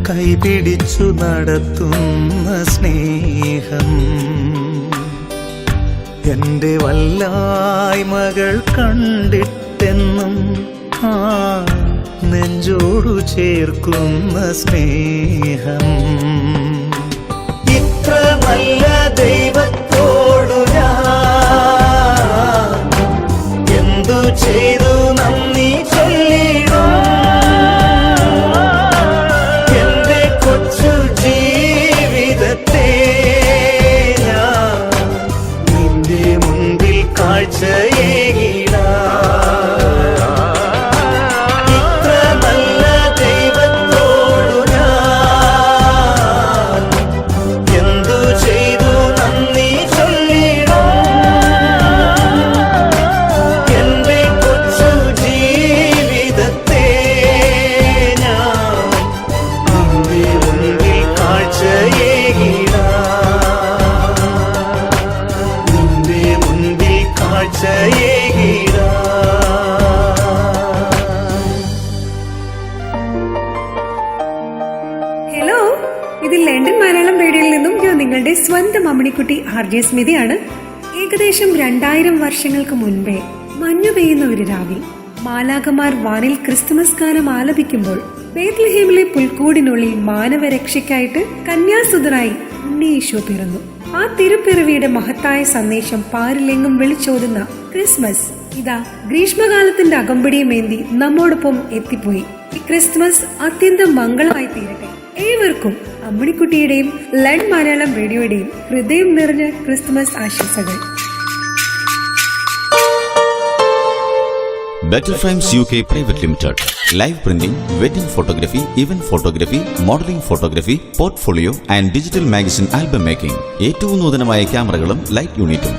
കൈപിടിച്ചു നടത്തുന്ന സ്നേഹം. എന്റെ വല്ലായ്മകൾ കണ്ടിട്ടെന്നും ആ നെഞ്ചോടു ചേർക്കുന്ന സ്നേഹം. ഇത്ര നല്ല ദൈവത്തോടു ഞാൻ എന്തു ചെയ്തു നന്ദി ചൊല്ലിടും. എന്റെ കൊച്ചു ജീവിതത്തെ ഞാൻ നിന്റെ മുൻപിൽ കാഴ്ചയേകിടാം. ഇത്ര നല്ല ദൈവത്തോടു ഞാൻ എന്തു ചെയ്തു നന്ദി ചൊല്ലിടും. എന്റെ കൊച്ചു ജീവിതത്തെ ഞാൻ നിന്റെ മുൻപിൽ കാഴ്ചയേകിടാം. നിന്റെ മുൻപിൽ കാഴ്ചയേകിടാം. ഹലോ, ഇത് ലണ്ടൻ മലയാളം റേഡിയോയിൽ നിന്നും ഞാൻ നിങ്ങളുടെ സ്വന്തം അമ്മിണിക്കുട്ടി RJ സ്മിതയാണ്. ഏകദേശം 2000 വർഷങ്ങൾക്ക് മുൻപേ മഞ്ഞു പെയ്യുന്ന ഒരു രാവിൽ മാലാഖമാർ വാനിൽ ക്രിസ്തുമസ് ഗാനം ആലപിക്കുമ്പോൾ ബേത്ലഹേമിലെ പുൽക്കൂടിനുള്ളിൽ മാനവരക്ഷയ്ക്കായിട്ട് കന്യാസുതനായി ഉണ്ണീശോ പിറന്നു. ആ തിരുപ്പിറവിയുടെ മഹത്തായ സന്ദേശം പാരിലെങ്ങും വിളിച്ചോതുന്ന ക്രിസ്മസ് ഇതാ ഗ്രീഷ്മകാലത്തിന്റെ അകമ്പടിയുമേന്തി നമ്മോടൊപ്പം എത്തിപ്പോയി. ഈ ക്രിസ്മസ് അത്യന്തം മംഗളമായി തീരട്ടെ. ഏവർക്കും അമ്മിണിക്കുട്ടിയുടെയും ലണ്ടൻ മലയാളം റേഡിയോയുടെയും ഹൃദയം നിറഞ്ഞ ക്രിസ്തുമസ് ആശംസകൾ. Better Frames UK Private Limited. Live printing, wedding photography, event photography, modeling photography, portfolio and digital magazine album making. ഏറ്റവും നൂതനമായ ക്യാമറകളും ലൈറ്റ് യൂണിറ്റും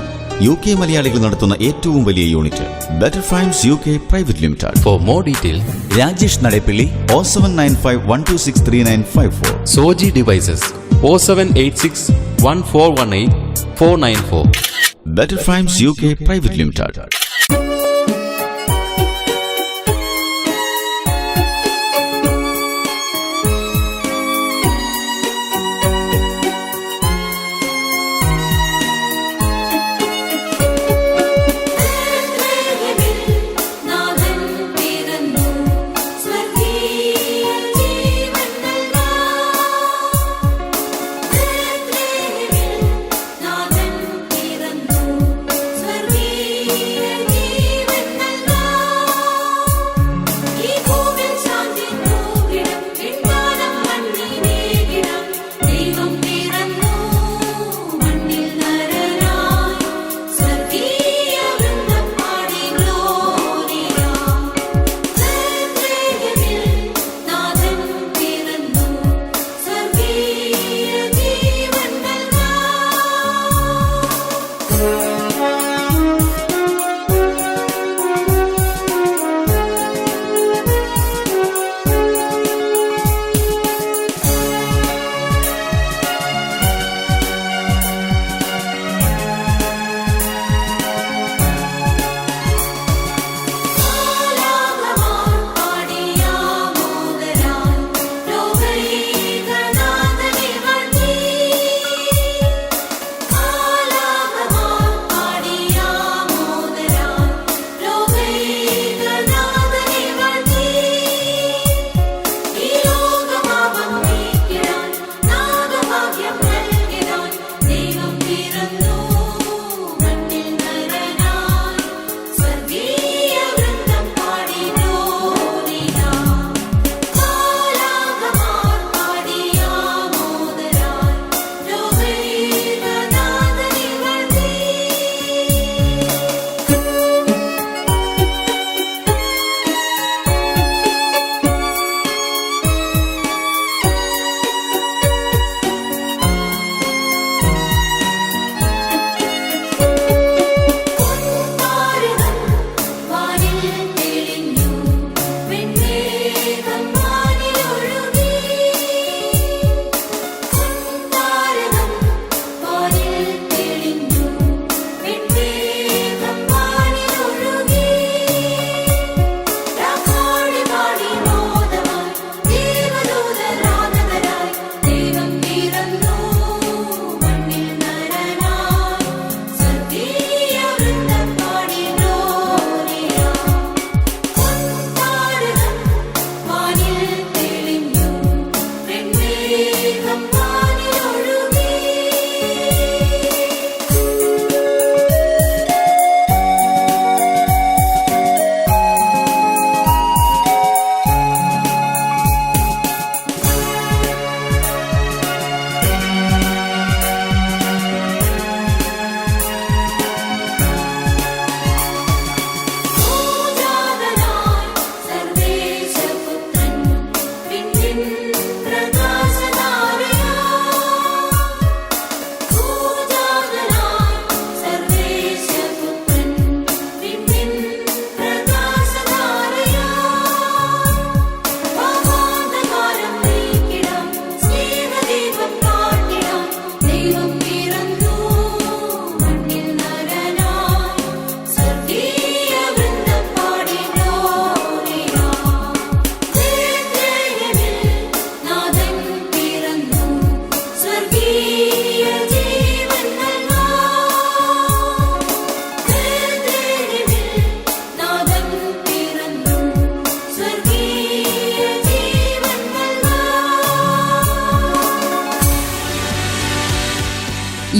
UK മലയാളികൾ നടത്തുന്ന ഏറ്റവും വലിയ യൂണിറ്റ് ബെറ്റർ ഫൈംസ് UK private limited. For more detail Rajesh Nadappally 0795126394. Soji devices 47861418 better ഫൈംസ് UK പ്രൈവറ്റ് ലിമിറ്റഡ്.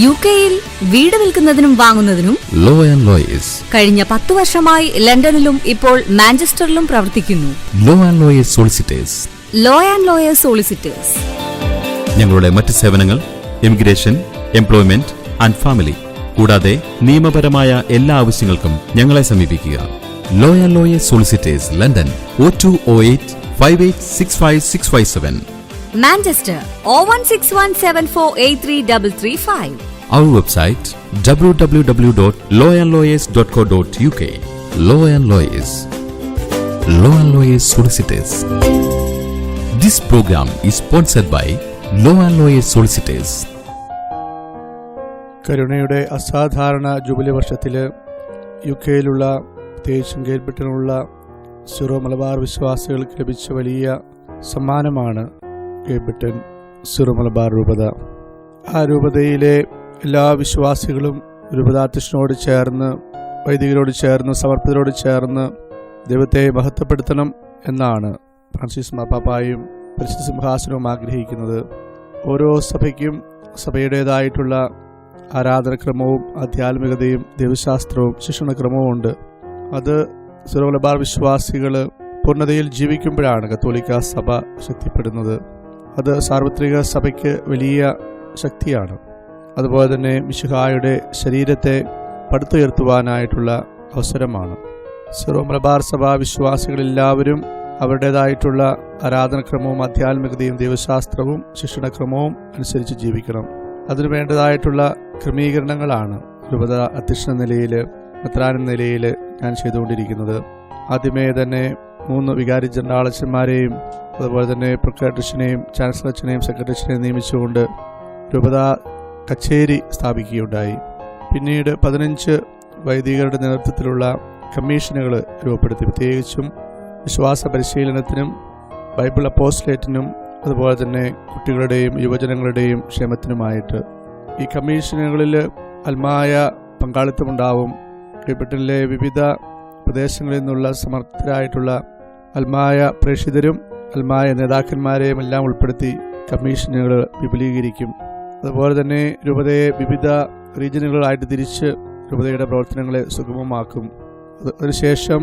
യുകെയിൽ വീട് വിൽക്കുന്നതിനും വാങ്ങുന്നതിനും ലോ ആൻഡ് ലോയേഴ്സ് കഴിഞ്ഞ 10 വർഷമായി ലണ്ടനിലും ഇപ്പോൾ മാഞ്ചസ്റ്ററിലും പ്രവർത്തിക്കുന്നു. Law and lawyers solicitors. Law and lawyers solicitors. ഞങ്ങളുടെ മറ്റ് സേവനങ്ങൾ ഇമിഗ്രേഷൻ, എംപ്ലോയ്മെന്റ് ആൻഡ് ഫാമിലി കൂടാതെ നിയമപരമായ എല്ലാ ആവശ്യങ്ങൾക്കും ഞങ്ങളെ സമീപിക്കുക. Law and lawyers solicitors, London 0208 5865 Manchester 01617483335. Our website www.loyalloyers.co.uk. Law and Lawyers. Law and Lawyers Solicitors. This program is sponsored by Law and Lawyers Solicitors. കരുണയുടെ അസാധാരണ ജൂബിലി വർഷത്തിൽ UK-യിലുള്ള പ്രത്യേകിച്ചും ഗ്രേറ്റ് ബ്രിട്ടനിലുള്ള സിറോ മലബാർ വിശ്വാസികൾക്ക് ലഭിച്ച വലിയ സമ്മാനമാണ് ഗ്രേറ്റ് ബ്രിട്ടൻ സിറോ മലബാർ രൂപത. ആ രൂപതയിലെ എല്ലാ വിശ്വാസികളും രൂപതാധ്യക്ഷനോട് ചേർന്ന്, വൈദികരോട് ചേർന്ന്, സമർപ്പിതരോട് ചേർന്ന് ദൈവത്തെ മഹത്വപ്പെടുത്തണം എന്നാണ് ഫ്രാൻസിസ് മാർപ്പാപ്പായും പരിശുദ്ധ സിംഹാസനവും ആഗ്രഹിക്കുന്നത്. ഓരോ സഭയ്ക്കും സഭയുടേതായിട്ടുള്ള ആരാധനക്രമവും ആധ്യാത്മികതയും ദൈവശാസ്ത്രവും ശിക്ഷണക്രമവും ഉണ്ട്. അത് സിറോ മലബാർ വിശ്വാസികൾ പൂർണ്ണതയിൽ ജീവിക്കുമ്പോഴാണ് കത്തോലിക്ക സഭ ശക്തിപ്പെടുന്നത്. അത് സാർവത്രിക സഭയ്ക്ക് വലിയ ശക്തിയാണ്. അതുപോലെ തന്നെ മിശിഹായുടെ ശരീരത്തെ പടുത്തുയർത്തുവാനായിട്ടുള്ള അവസരമാണ്. സിറോ മലബാർ സഭ വിശ്വാസികളെല്ലാവരും അവരുടേതായിട്ടുള്ള ആരാധനക്രമവും ആധ്യാത്മികതയും ദൈവശാസ്ത്രവും ശിക്ഷണക്രമവും അനുസരിച്ച് ജീവിക്കണം. അതിനു വേണ്ടതായിട്ടുള്ള ക്രമീകരണങ്ങളാണ് രൂപത അധ്യക്ഷ നിലയിൽ, മെത്രാൻ നിലയിൽ ഞാൻ ചെയ്തുകൊണ്ടിരിക്കുന്നത്. ആദ്യമേ തന്നെ 3 വികാരി ജനറാളച്ചന്മാരെയും അതുപോലെ തന്നെ പ്രൊക്ടറേറ്ററിനെയും ചാൻസലറച്ചനെയും സെക്രട്ടറിനെയും നിയമിച്ചുകൊണ്ട് രൂപത കച്ചേരി സ്ഥാപിക്കുകയുണ്ടായി. പിന്നീട് 15 വൈദികരുടെ നേതൃത്വത്തിലുള്ള കമ്മീഷനുകൾ രൂപപ്പെടുത്തി. പ്രത്യേകിച്ചും വിശ്വാസ പരിശീലനത്തിനും ബൈബിൾ അപ്പോസ്റ്റലേറ്റിനും അതുപോലെ തന്നെ കുട്ടികളുടെയും യുവജനങ്ങളുടെയും ക്ഷേമത്തിനുമായിട്ട്. ഈ കമ്മീഷനുകളിൽ അൽമായ പങ്കാളിത്തമുണ്ടാവും. ബ്രിട്ടനിലെ വിവിധ പ്രദേശങ്ങളിൽ നിന്നുള്ള സമർത്ഥരായിട്ടുള്ള അൽമായ പ്രേക്ഷിതരും അൽമായ നേതാക്കന്മാരെയും എല്ലാം ഉൾപ്പെടുത്തി കമ്മീഷനുകൾ വിപുലീകരിക്കും. അതുപോലെ തന്നെ രൂപതയെ വിവിധ റീജിയനുകളായിട്ട് തിരിച്ച് രൂപതയുടെ പ്രവർത്തനങ്ങളെ സുഗമമാക്കും. അതിനുശേഷം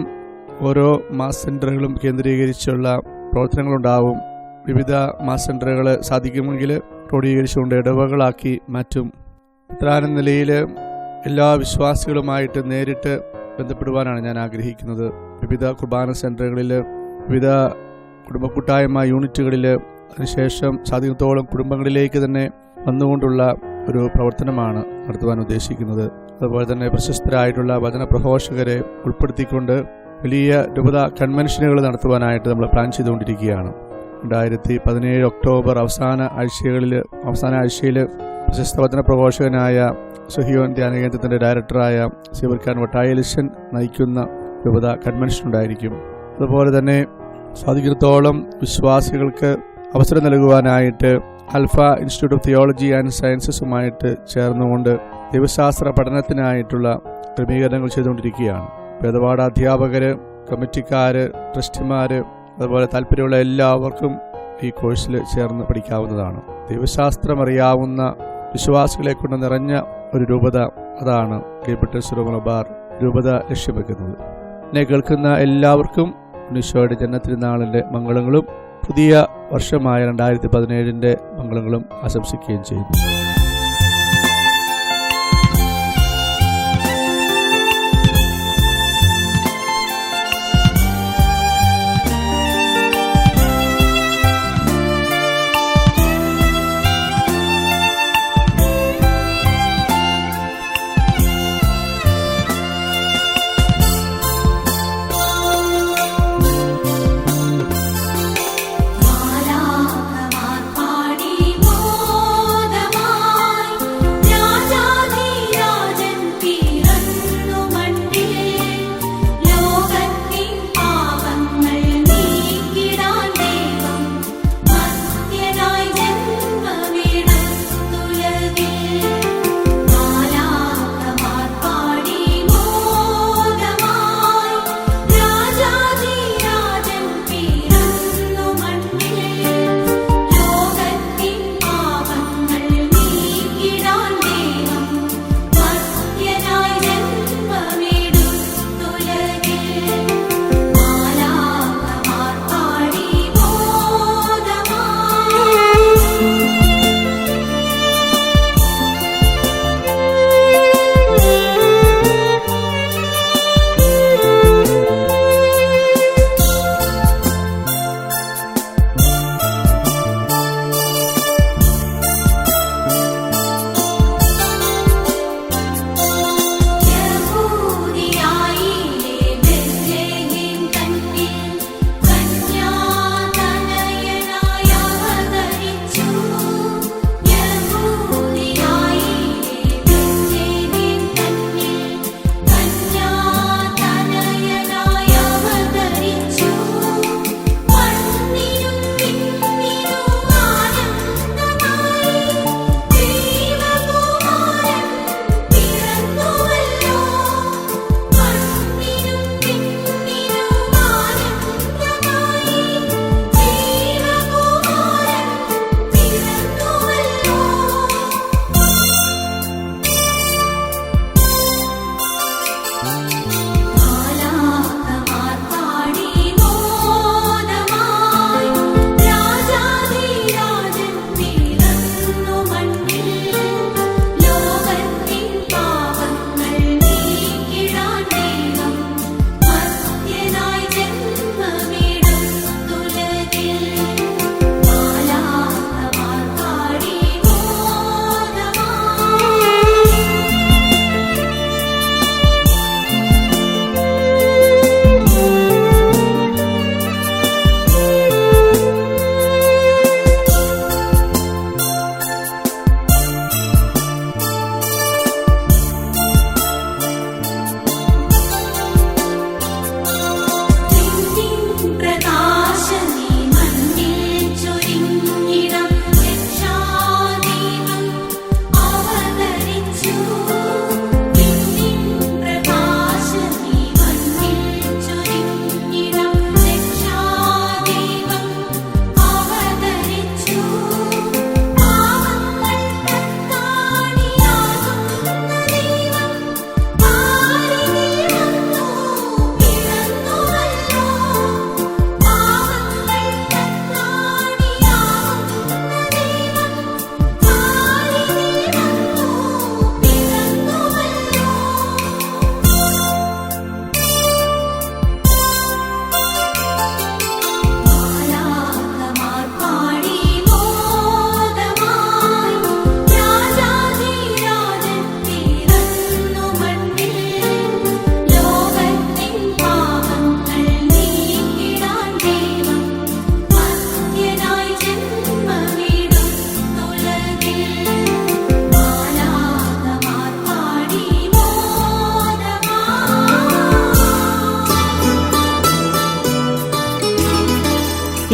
ഓരോ മാസ് സെൻ്ററുകളും കേന്ദ്രീകരിച്ചുള്ള പ്രവർത്തനങ്ങളുണ്ടാവും. വിവിധ മാസ് സെൻ്ററുകൾ സാധിക്കുമെങ്കിൽ ക്രോഡീകരിച്ചുകൊണ്ട് ഇടവകളാക്കി മാറ്റും. ഇത്രാനും നിലയിൽ എല്ലാ വിശ്വാസികളുമായിട്ട് നേരിട്ട് ബന്ധപ്പെടുവാനാണ് ഞാൻ ആഗ്രഹിക്കുന്നത്. വിവിധ കുർബാന സെൻ്ററുകളിൽ, വിവിധ കുടുംബ കൂട്ടായ്മ യൂണിറ്റുകളിൽ, അതിനുശേഷം സാധിക്കത്തോളം കുടുംബങ്ങളിലേക്ക് തന്നെ വന്നുകൊണ്ടുള്ള ഒരു പ്രവർത്തനമാണ് നടത്തുവാൻ ഉദ്ദേശിക്കുന്നത്. അതുപോലെ തന്നെ പ്രശസ്തരായിട്ടുള്ള വചന പ്രഘോഷകരെ ഉൾപ്പെടുത്തിക്കൊണ്ട് വലിയ രൂപത കൺവെൻഷനുകൾ നടത്തുവാനായിട്ട് നമ്മൾ പ്ലാൻ ചെയ്തുകൊണ്ടിരിക്കുകയാണ്. 2017 ഒക്ടോബർ അവസാന ആഴ്ചയിൽ പ്രശസ്ത വചന പ്രഘോഷകനായ സുഹിയോൻ ധ്യാനകേന്ദ്രത്തിൻ്റെ ഡയറക്ടറായ സിവർഖാൻ വട്ടായലിശൻ നയിക്കുന്ന രൂപത കൺവെൻഷൻ ഉണ്ടായിരിക്കും. അതുപോലെ തന്നെ സാധിക്കുന്നത്തോളം വിശ്വാസികൾക്ക് അവസരം നൽകുവാനായിട്ട് Alpha institute of theology and സയൻസസുമായിട്ട് ചേർന്നുകൊണ്ട് ദൈവശാസ്ത്ര പഠനത്തിനായിട്ടുള്ള ക്രമീകരണങ്ങൾ ചെയ്തുകൊണ്ടിരിക്കുകയാണ്. വേദപാഠ അധ്യാപകർ, കമ്മിറ്റിക്കാർ, ട്രസ്റ്റിമാർ, അതുപോലെ താല്പര്യമുള്ള എല്ലാവർക്കും ഈ കോഴ്സിൽ ചേർന്ന് പഠിക്കാവുന്നതാണ്. ദൈവശാസ്ത്രം അറിയാവുന്ന വിശ്വാസികളെ കൊണ്ട് നിറഞ്ഞ ഒരു രൂപത, അതാണ് ഗ്രേറ്റ് ബ്രിട്ടൻ സിറോ മലബാർ രൂപത ലക്ഷ്യം വെക്കുന്നത്. എന്നെ കേൾക്കുന്ന എല്ലാവർക്കും ഈശോയുടെ ജന്മത്തിരുനാളിൻ്റെ മംഗളങ്ങളും പുതിയ വർഷമായ 2017 മംഗളങ്ങളും ആശംസിക്കുകയും ചെയ്യുന്നു. മാലാഖമാർ പാടി മോദമാ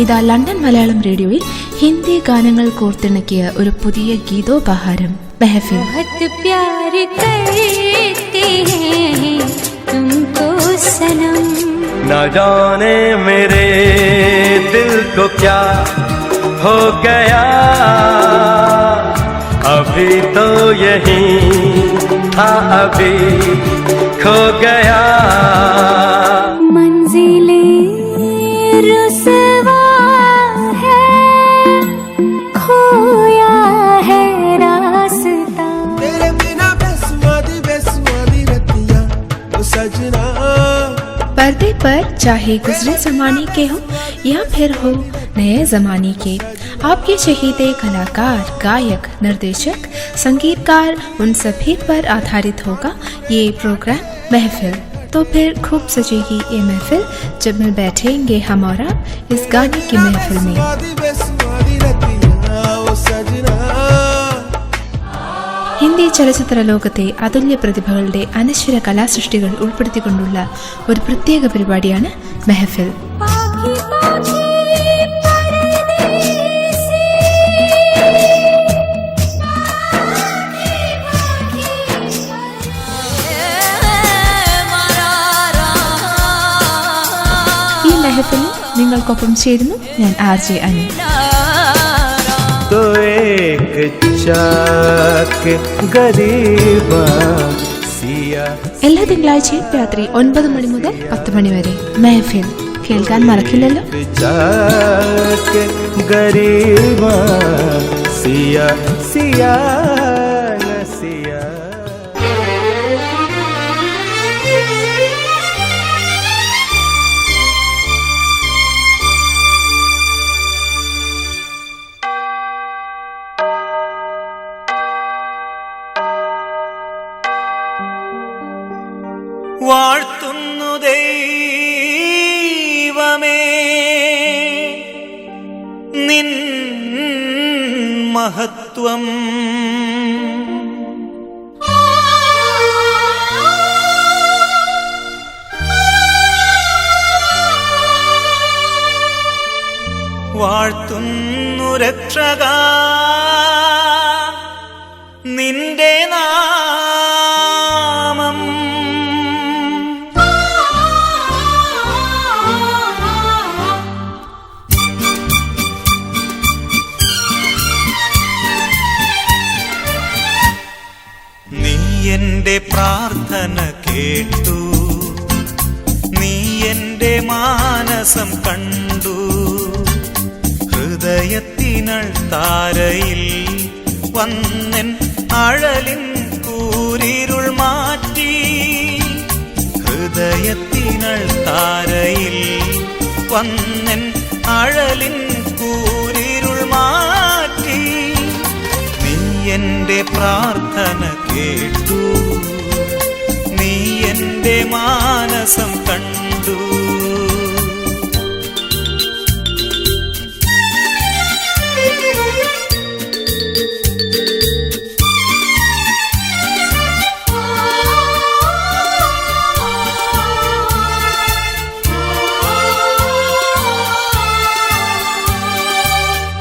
ഇതാ ലണ്ടൻ മലയാളം റേഡിയോയിൽ ഹിന്ദി ഗാനങ്ങൾ കോർത്തിണക്കിയ ഒരു പുതിയ ഗീതോപഹാരം മെഹഫിൽ. ना जाने मेरे दिल को क्या हो गया, अभी तो यही था अभी खो गया. मंजिलें रुसवा है, खोया है रास्ता. तेरे बिना बेसुआदी रतिया ओ सजना. पर्दे पर चाहे गुजरे जमाने के हो या फिर हो नए जमाने के, आपके चहेते कलाकार, गायक, निर्देशक, संगीतकार, उन सभी पर आधारित होगा ये प्रोग्राम महफिल. तो फिर खूब सजेगी ये महफिल जब मिल बैठेंगे हम और आप इस गाने की महफिल में. ഹിന്ദി ചലച്ചിത്ര ലോകത്തെ അതുല്യ പ്രതിഭകളുടെ അനശ്വര കലാസൃഷ്ടികൾ ഉൾപ്പെടുത്തിക്കൊണ്ടുള്ള ഒരു പ്രത്യേക പരിപാടിയാണ് മെഹഫിൽ. ഈ മെഹഫിലിൽ നിങ്ങൾക്കൊപ്പം ചേരുന്നു ഞാൻ RJ അനി. तो एक चाक गरीबा सिया. എല്ലാ തിങ്കളാഴ്ചയും രാത്രി 9 മണി മുതൽ 10 മണി വരെ മെഹഫിൽ കേൾക്കാൻ മറക്കില്ലല്ലോ. चाक गरीबा सिया सिया सिया. വാഴ്ത്തുന്നു ദൈവമേ നിൻ മഹത്വം. വാഴ്ത്തുന്നു രക്ഷകാ നിന്റെ നാമം. നീ എന്റെ പ്രാർത്ഥന കേട്ടു, നീ എന്റെ മാനസം കണ്ടു. ഹൃദയത്തിനൾ താരയിൽ വന്നൻ അഴലിൻ കൂരിരുൾ മാറ്റി. ഹൃദയത്തിനൾ താരയിൽ വന്നൻ അഴലിൻ കൂരിരുൾ മാറ്റി. നീ എന്റെ പ്രാർത്ഥന കേട്ടു, നീ എന്റെ മാനസം കണ്ടു.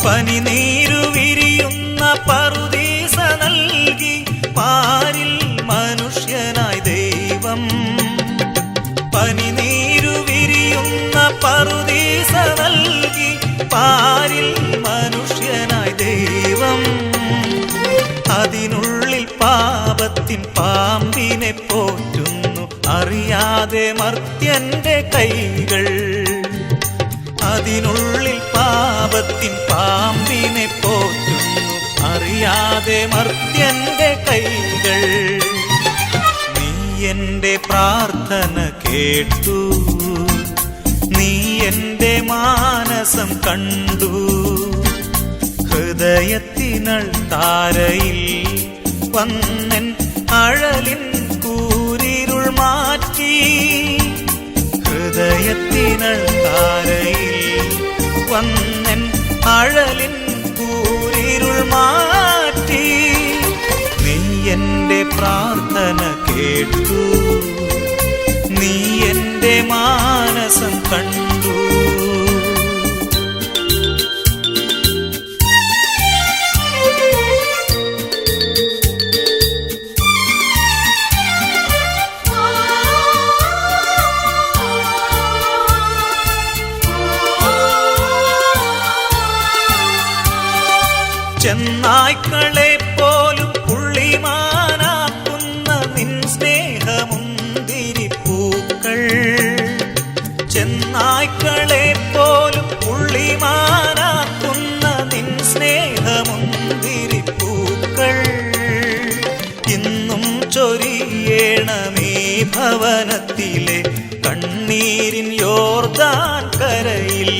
പനിനീരു വിരിയുന്ന പറുദീസ നൽകി പാരിൽ മനുഷ്യനായി ദൈവം. പനിനീരു വിരിയുന്ന പറുദീസ നൽകി പാരിൽ മനുഷ്യനായി ദൈവം. അതിനുള്ളിൽ പാപത്തിൻ പാമ്പിനെ പോറ്റുന്നു അറിയാതെ മർത്യന്റെ കൈകൾ. അതിനുള്ളിൽ പാപത്തിൻ പാമ്പിനെ പോറ്റുന്നു അറിയാതെ മർത്യന്റെ കൈകൾ. നീ എന്റെ പ്രാർത്ഥന കേട്ടു, നീ എന്റെ മാനസം കണ്ടു. ഹൃദയത്തിനൾ താരയിൽ വന്നൻ അഴലിൻ കൂരിരുൾ മാറ്റി. ഹൃദയത്തിനൾ താരയിൽ വന്നൻ അഴലിൻ കൂരിരുൾ മാറ്റി. നീ എന്റെ പ്രാർത്ഥന കേട്ടു, നീ എന്റെ മാനസം കണ്ടു. ചെന്നായ്ക്കളെ പോലും പുള്ളിമാനാക്കുന്ന നിൻ സ്നേഹമുന്തിരിപ്പൂക്കൾ, ചെന്നായ്ക്കളെ പോലും പുള്ളിമാനാക്കുന്ന നിൻ സ്നേഹമുന്തിരിപ്പൂക്കൾ ഇന്നും ചൊരിയേണമേ ഭവനത്തിലെ കണ്ണീരിൻ യോർദാൻ കരയിൽ,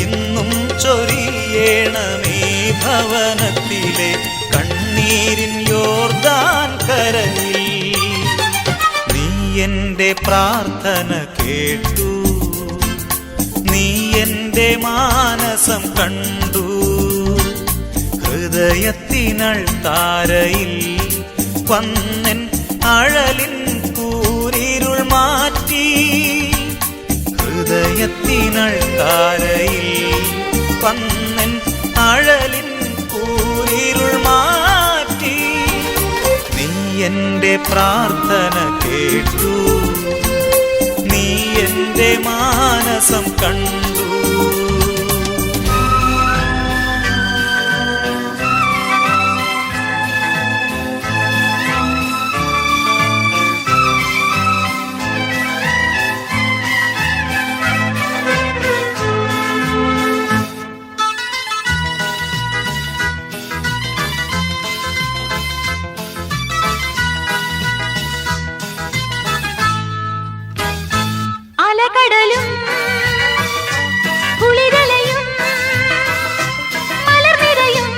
ഇന്നും ചൊരിയേണമേ ഭവനത്തിലെ കണ്ണീരിൻ യോർദാൻ കരയിൽ. നീ എൻ്റെ പ്രാർത്ഥന കേട്ടു, നീ എൻ്റെ മാനസം കണ്ടു, ഹൃദയത്തിനൾ താരയിൽ വന്നെൻ അഴലിൻ കൂരിരുൾ മാറ്റി, ഹൃദയത്തിനൾ താരയിൽ വന്നെൻ അഴലിൻ കൂരിരുൾ മാറ്റി. നീ എൻ്റെ പ്രാർത്ഥന കേട്ടു, നീ എൻ്റെ മാനസം കണ്ടു. അലകടലും കുളിരലയും മലർനിരയും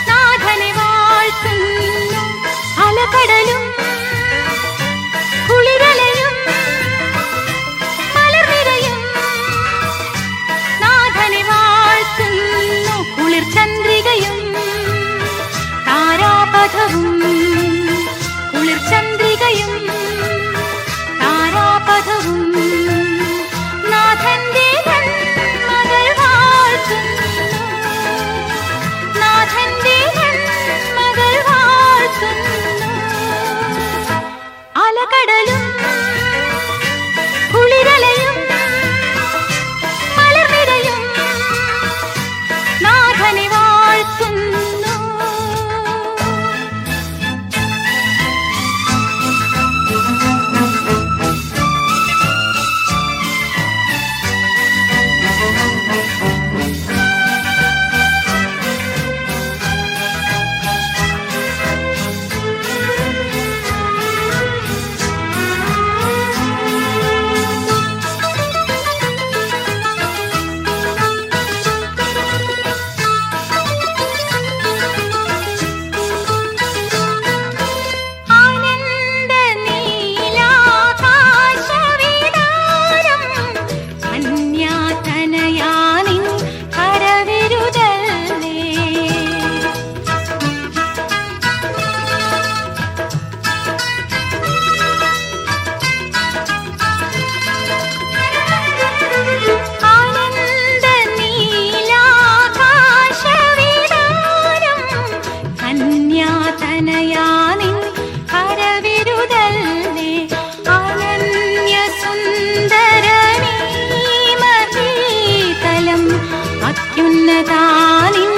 നാഥനെ വാഴ്ത്തുന്നു. അലകടലും കുളിരലയും മലർനിരയും നാഥനെ വാഴ്ത്തുന്നു. കുളിർ ചന്ദ്രികയും താരാപഥവും, കുളിർ ചന്ദ്രികയും താരാപഥവും നാഥന്റെ നന്മകൾ വാഴ്ത്തുന്നു, നാഥന്റെ നന്മകൾ വാഴ്ത്തുന്നു. അലകടലും കുളിരലയും മലർനിരയും നാഥനെ വാഴ്ത്തുന്നു. അത്യുന്നതാനിൻ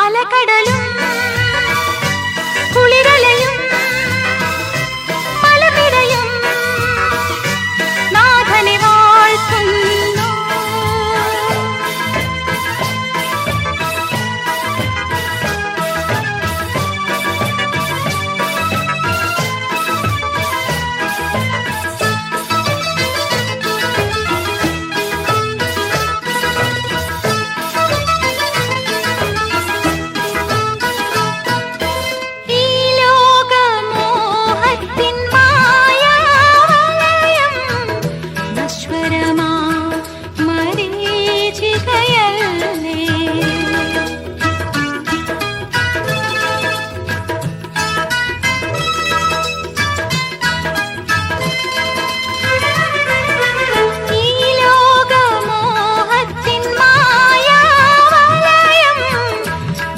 അലകടലും കുളിരലയും മലനിരയും നാഥനെ വാഴ്ത്തുന്നു.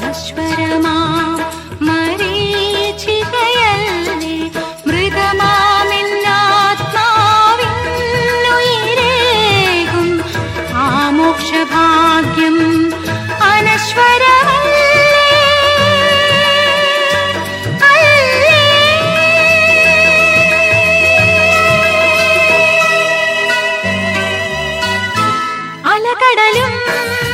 നശ്വരമാ അലകടലും